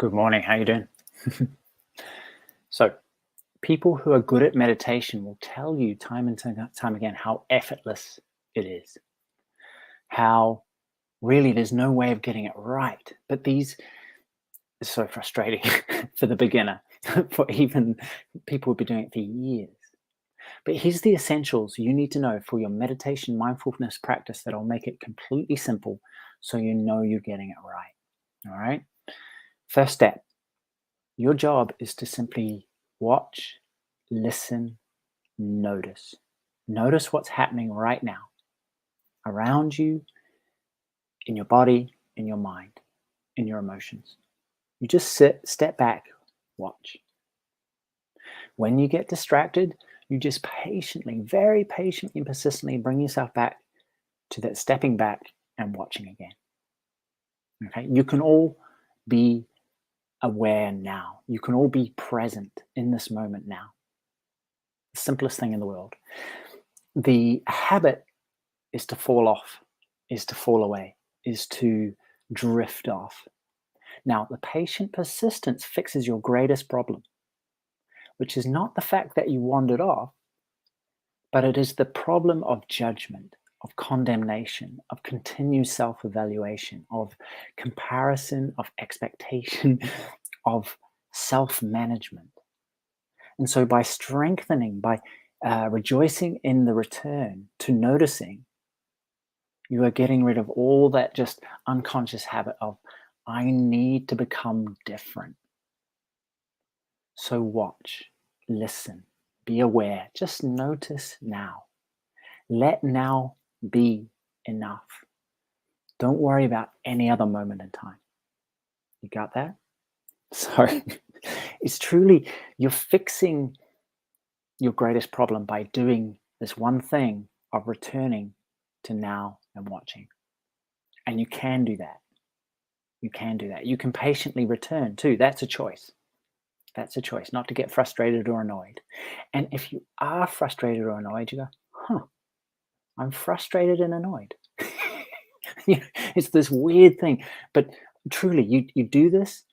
Good morning. How you doing? So, people who are good at meditation will tell you time and time again how effortless it is. How really there's no way of getting it right. But these is so frustrating for the beginner, for even people who've been doing it for years. But here's the essentials you need to know for your meditation mindfulness practice that'll make it completely simple so you know you're getting it right. All right. First step, your job is to simply watch, listen, notice. Notice what's happening right now around you, in your body, in your mind, in your emotions. You just sit, step back, watch. When you get distracted, you just patiently, very patiently and persistently bring yourself back to that stepping back and watching again. Okay? You can all be aware now. You can all be present in this moment now. The simplest thing in the world. The habit is to fall off, is to fall away, is to drift off. Now, the patient persistence fixes your greatest problem, which is not the fact that you wandered off, but it is the problem of judgment, of condemnation, of continued self evaluation, of comparison, of expectation, of self management. And so, by strengthening, by rejoicing in the return to noticing, you are getting rid of all that just unconscious habit of, I need to become different. So watch, listen, be aware, just notice now. Let now be enough. Don't worry about any other moment in time. You got that? So it's truly, you're fixing your greatest problem by doing this one thing of returning to now and watching. And you can do that. You can do that. You can patiently return too. That's a choice. That's a choice, not to get frustrated or annoyed. And if you are frustrated or annoyed, you go, I'm frustrated and annoyed. It's this weird thing. But truly, you do this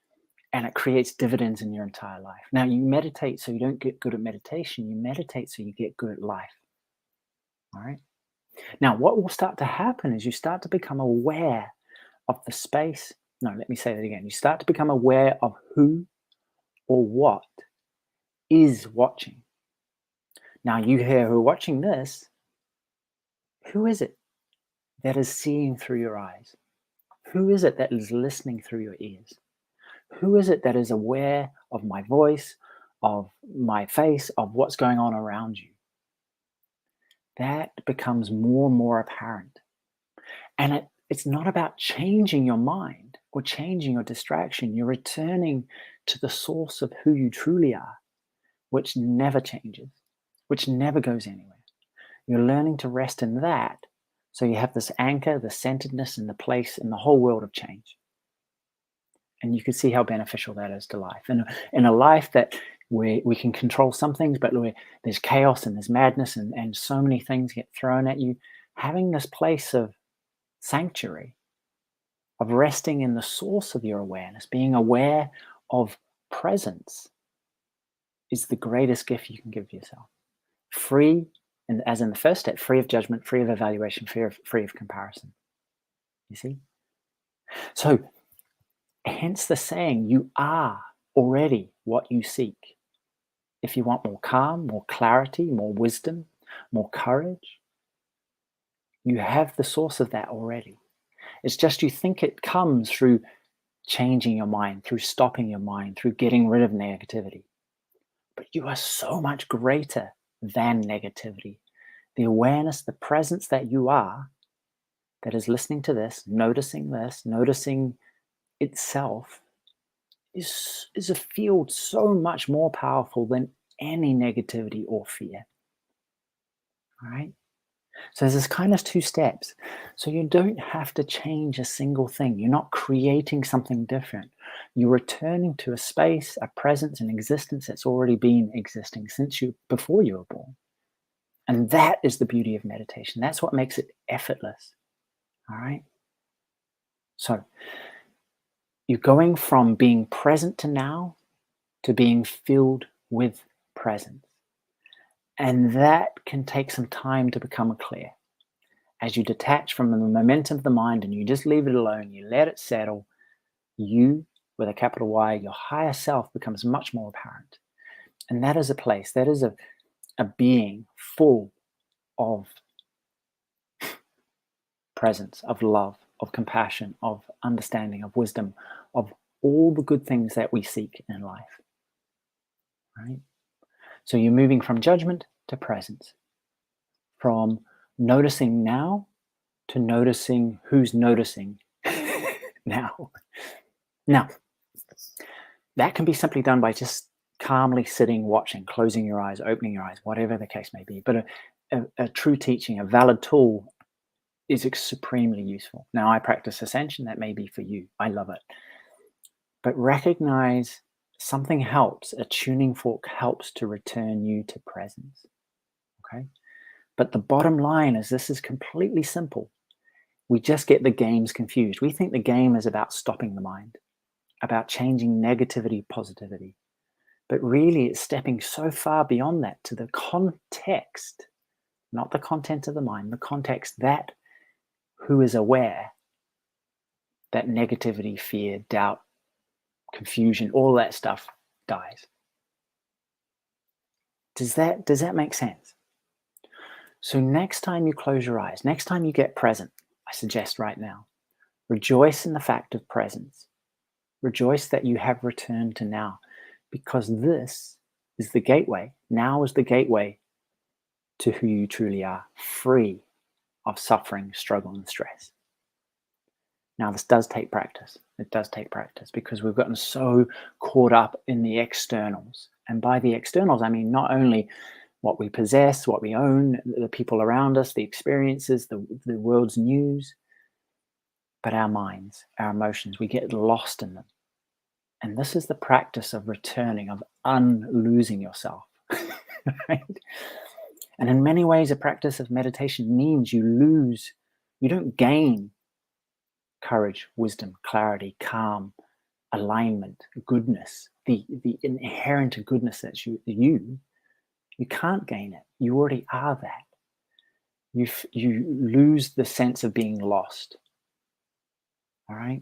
and it creates dividends in your entire life. Now, you meditate so you don't get good at meditation. You meditate so you get good at life. All right. Now, what will start to happen is you start to become aware of the space. No, let me say that again. You start to become aware of who or what is watching. Now, you here who are watching this, who is it that is seeing through your eyes? Who is it that is listening through your ears? Who is it that is aware of my voice, of my face, of what's going on around you? That becomes more and more apparent. And it's not about changing your mind or changing your distraction. You're returning to the source of who you truly are, which never changes, which never goes anywhere. You're learning to rest in that. So you have this anchor, the centeredness in the place in the whole world of change. And you can see how beneficial that is to life. And in a life that we can control some things, but there's chaos and there's madness and so many things get thrown at you, having this place of sanctuary, of resting in the source of your awareness, being aware of presence is the greatest gift you can give yourself. Free, and as in the first step, free of judgment, free of evaluation, free of comparison. You see? So, hence the saying, you are already what you seek. If you want more calm, more clarity, more wisdom, more courage, you have the source of that already. It's just you think it comes through changing your mind, through stopping your mind, through getting rid of negativity. But you are so much greater than negativity. The awareness, the presence that you are, that is listening to this, noticing itself, is a field so much more powerful than any negativity or fear. All right? So there's kind of two steps. So you don't have to change a single thing. You're not creating something different. You're returning to a space, a presence, an existence that's already been existing before you were born. And that is the beauty of meditation. That's what makes it effortless. All right. So You're going from being present to now to being filled with presence. And that can take some time to become clear. As you detach from the momentum of the mind and you just leave it alone, you let it settle, you, with a capital Y, your higher self becomes much more apparent. And that is a place, that is a being full of presence, of love, of compassion, of understanding, of wisdom, of all the good things that we seek in life. Right? So you're moving from judgment to presence, from noticing now to noticing who's noticing now. Now, that can be simply done by just calmly sitting, watching, closing your eyes, opening your eyes, whatever the case may be. But a true teaching, a valid tool is supremely useful. Now, I practice Ascension. That may be for you. I love it. But recognize something helps. A tuning fork helps to return you to presence. Okay? But the bottom line is this is completely simple. We just get the games confused. We think the game is about stopping the mind, about changing negativity, positivity. But really, it's stepping so far beyond that to the context, not the content of the mind, the context that who is aware that negativity, fear, doubt, confusion, all that stuff dies. Does that make sense? So next time you close your eyes, next time you get present, I suggest right now, rejoice in the fact of presence. Rejoice that you have returned to now, because this is the gateway. Now is the gateway to who you truly are, free of suffering, struggle, and stress. Now, this does take practice. It does take practice because we've gotten so caught up in the externals. And by the externals, I mean not only what we possess, what we own, the people around us, the experiences, the world's news, but our minds, our emotions. We get lost in them. And this is the practice of returning, of unlosing yourself. Right? And in many ways, a practice of meditation means you don't gain courage, wisdom, clarity, calm, alignment, goodness, the inherent goodness that's you can't gain it. You already are that. You lose the sense of being lost. All right?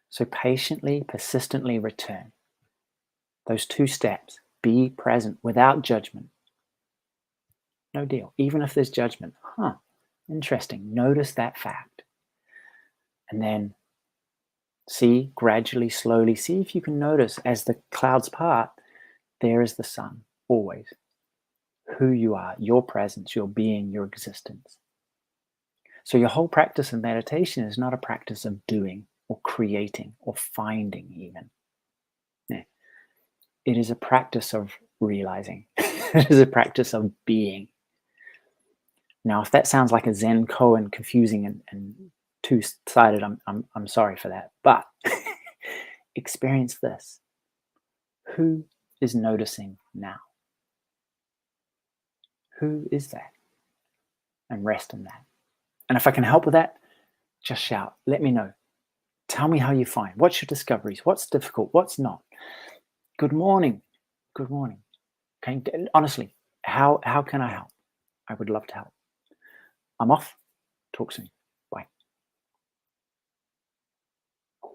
So patiently, persistently return. Those 2 steps. Be present without judgment. No deal. Even if there's judgment. Interesting. Notice that fact. And then see, gradually, slowly, see if you can notice as the clouds part, there is the sun, always. Who you are, your presence, your being, your existence. So your whole practice of meditation is not a practice of doing or creating or finding even. Yeah. It is a practice of realizing. It is a practice of being. Now, if that sounds like a Zen koan, confusing and two-sided, I'm sorry for that. But experience this. Who is noticing now? Who is that? And rest in that. And if I can help with that, just shout. Let me know. Tell me how you find. What's your discoveries? What's difficult? What's not? Good morning. Good morning. Okay. Honestly, how can I help? I would love to help. I'm off. Talk soon.